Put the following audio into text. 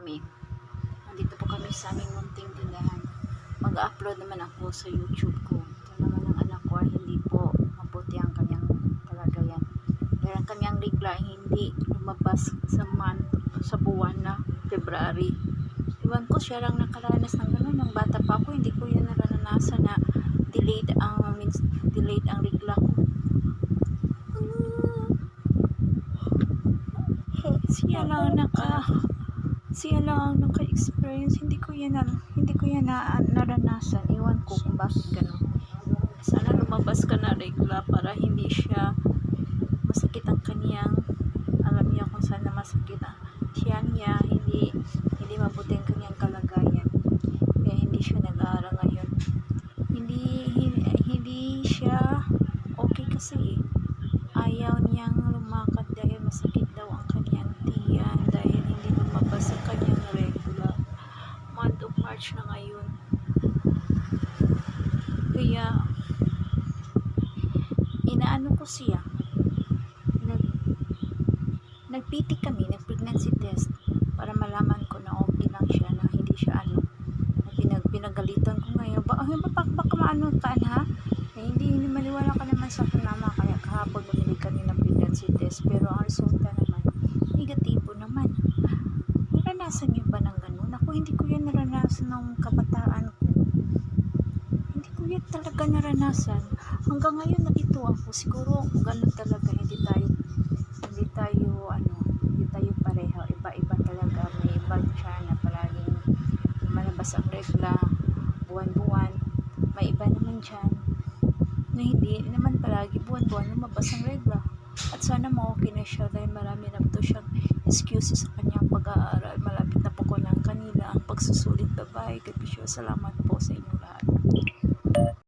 kami. Nandito po kami sa aming munting tindahan. Mag-upload naman ako sa YouTube ko. Ito naman ang anak ko ay hindi po mabuti ang kanyang kalagayan. Meron kami ang regla, hindi lumabas sa buwan na February. Iwan ko, siya lang nakaranas ng gano'n. Nang bata pa ako, hindi ko yan naranasan na delayed ang regla ko. Siya lang ang naka-experience. Hindi ko yan naranasan. Iwan ko kung bakit gano'n. Sana lumabas ka na regla para hindi siya masakit ang kaniyang, alam niya kung saan na masakit siya niya, hindi mabuti ang kanyang kalagayan. Kaya hindi siya nag-aaral ngayon. Hindi siya okay kasi ayaw niyang lumakad dahil masakit daw ang kanyang tiyan dahil hindi lumabas ang kanyang regula. Month of March na ngayon. Kaya inaano ko siya, nag-PT kami, nag-pregnancy test para malaman ko na okay lang siya, na hindi siya pinagalitan ko ngayon. Baka maano ka na, hindi maniwala ka naman sa akin, mama. Kaya kahapon bumili kami ng pregnancy test, pero ang resulta naman negatibo naman. Naranasan niyo ba ng ganun? Ako hindi ko yan naranasan ng kabataan ko. Hindi ko yan talaga naranasan. Hanggang ngayon nalito ako. Siguro ganun talaga, hindi tayo pareho. Iba-iba talaga. May iba siya na palaging malabas ang regla buwan-buwan. May iba naman dyan na hindi naman palagi buwan-buwan lumabas ang regla. At sana ma-okay na siya dahil marami na ito siyang excuses sa kanyang pag-aaral. Malapit na po ko ng kanila ang pagsusulit. Bye-bye. God bless you. Salamat po sa inyong lahat.